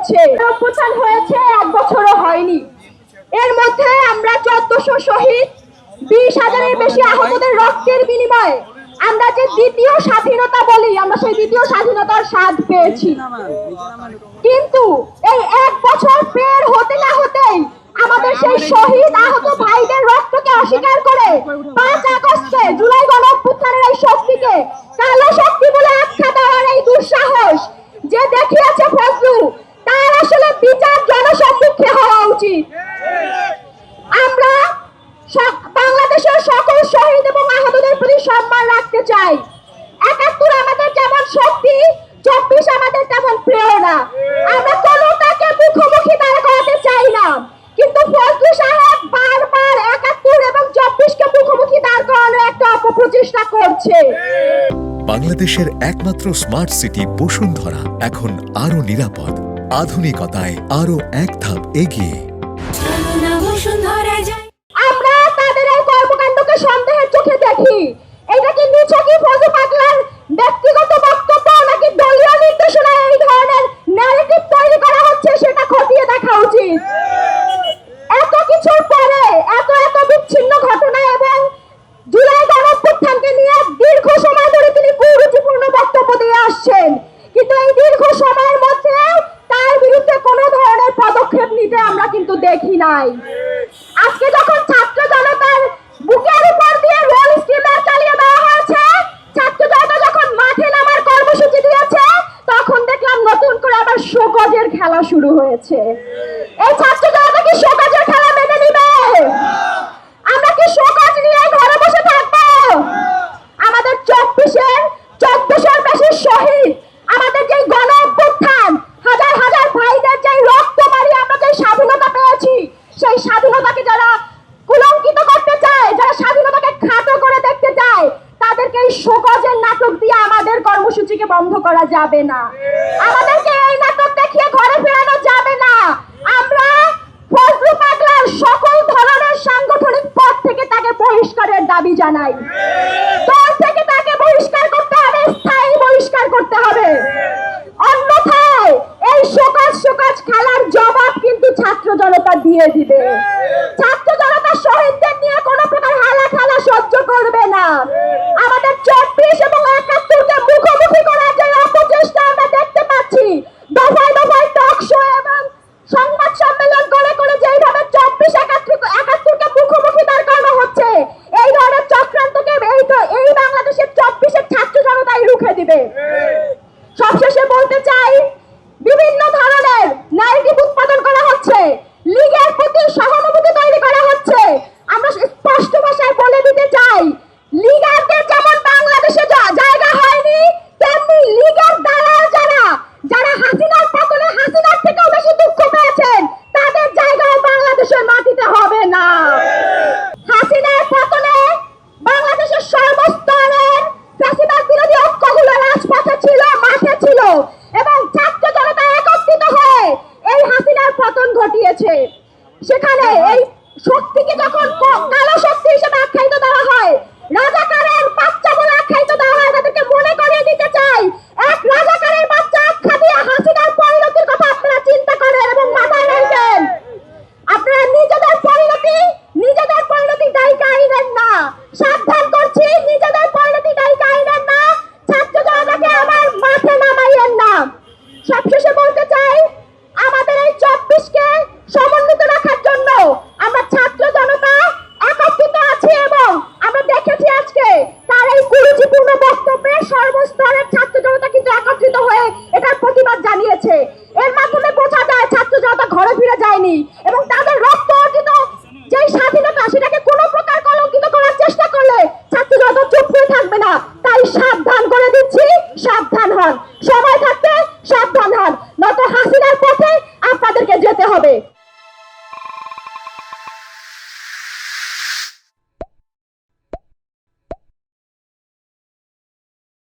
চলছে। অভ্যুত্থান হয়েছে 1 বছরও হয়নি, এর মধ্যে আমরা 1400 শহীদ, 20,000-এর বেশি আহতদের রক্তের বিনিময়ে আমরা যে দ্বিতীয় স্বাধীনতা বলি, আমরা সেই দ্বিতীয় স্বাধীনতার স্বাদ পেয়েছি। কিন্তু এই 1 বছর পের হতে না হতেই আমাদের সেই শহীদ আহত ভাইদের রক্তকে অস্বীকার করে 5 আগস্টে জুলাই গণঅভ্যুত্থানের এই শক্তিকে কালো শক্তি বলে আখ্যা দেওয়ার এই দুঃসাহস যে দেখিয়েছে ফজলু, তার আসলে বিচার জনসম্মুখে হওয়া উচিত। আমরা বাংলাদেশের সকল শহীদ এবং আহতদের প্রতি সম্মান রাখতে চাই। 71 আমাদের যেমন শক্তি, 24 আমাদের তেমন প্রেরণা। আমরা কোনোটাকে মুখোমুখি দাঁড় করাতে চাই না, কিন্তু ফজলু সাহেব বারবার 71 এবং 24কে মুখোমুখি দাঁড় করানোর একটা অপপ্রচেষ্টা করছে। বাংলাদেশের একমাত্র স্মার্ট সিটি বসুন্ধরা এখন আরো নিরাপদ, আধুনিকতায় আরো এক ধাপ এগিয়ে। আমরা তাদের এই কর্মকাণ্ডকে সন্দেহের চোখে দেখি। এটা কি নিছকই ফজলু পাগলার ব্যক্তিগত বক্তব্য, নাকি দলীয় নির্দেশনায় এই ধরনের ন্যারেটিভ তৈরি করা হচ্ছে, সেটা খতিয়ে দেখা উচিত। এত কিছুর পরে এত বিচ্ছিন্ন ঘটনা এবং জুলাই গণঅভ্যুত্থানকে নিয়ে দীর্ঘ সময় ধরে তিনি কুরুচিপূর্ণ বক্তব্য দিয়ে আসছেন, কিন্তু এই দীর্ঘ সময়ের মধ্যে তার বিরুদ্ধে কোনো ধরনের পদক্ষেপ নিতে আমরা কিন্তু দেখি নাই। আজকে যখন ছাত্র জনতার বুকের উপর দিয়ে রোল স্টিমার চালিয়ে দেওয়া হয়েছে, ছাত্র জনতা যখন মাঠে নামার কর্মসূচি দিয়েছে, তখন দেখলাম নতুন করে আবার শোকজের খেলা শুরু হয়েছে। এই ছাত্র জনতা কি শোকজের খেলা মেনে নিবে? আমরা কি শোকজ নিয়ে ঘরে বসে থাকবো? আমাদের 1400-এর বেশি শহীদ, আমাদের যে গণ অভ্যুত্থান, হাজার হাজার ভাইদের যে রক্ত মারিয়ে আমরা যে স্বাধীনতা পেয়েছি, সেই স্বাধীনতাকে যারা কুলঙ্কিত করতে চায়, যারা স্বাধীনতাকে খাটো করে দেখতে চায়, তাদেরকে এই শোকজের নাটক দিয়ে আমাদের কর্মসূচিকে বন্ধ করা যাবে না। আমাদেরকে এই নাটক দেখিয়ে ঘরে ফেরানো যাবে না। আমরা ফজলু পাগলার সকল ধরনের সাংগঠনিক পদ থেকে তাকে বহিষ্কারের দাবি জানাই। দল থেকে তাকে বহিষ্কার করতে হবে, স্থায়ী বহিষ্কার করতে হবে। অন্যথায় এই শোকজ খেলার জবাব কিন্তু ছাত্র জনতা দিয়ে দিবে। ছাত্র জনতা শহীদদের নিয়ে কোনো প্রকার হালা খেলা সহ্য করবে না। আমাদের 24 এবং 71কে মুখোমুখি করার যে অপচেষ্টা আমরা দেখতে পাচ্ছি, দফায় দফায় টক শো এবং সংবাদ সম্মেলন করে যেইভাবে 24-71কে মুখোমুখি দাঁড় করানো হচ্ছে, এই ধরনের চক্রান্তকে এই বাংলাদেশের 24-এর ছাত্র জনতাই রুখে দিবে। সবশেষে বলতে চাই, বিভিন্ন ধরনের ন্যারেটিভ উৎপাদন করা হচ্ছে, লীগের প্রতি সহানুভূতি তৈরি করা হচ্ছে। আমরা স্পষ্ট ভাষায় বলে দিতে চাই, লীগারদের যেমন বাংলাদেশে জায়গা হয়নি, তেমনি লীগের দালাল যারা হাসিনার পতনে হাসিনার থেকেও বেশি দুঃখ পেয়েছেন, তাদের জায়গাও বাংলাদেশের মাটিতে হবে না। হাসিনার পতনে বাংলাদেশের সর্বস্তরের ফ্যাসিবাদ বিরোধী ঐক্যগুলো রাজপথে ছিল, মাঠে ছিল, এবং ছাত্র জনতা একত্রিত হয়ে এই হাসিনার পতন ঘটিয়েছে। সেখানে এই শক্তিকে যখন কালো শক্তি হিসেবে আখ্যায়িত দেওয়া হয়, রাজাকারের বাচ্চা বলে আখ্যায়িত দেওয়া হয়, তাদেরকে মনে করিয়ে দিতে চাই, এক রাজা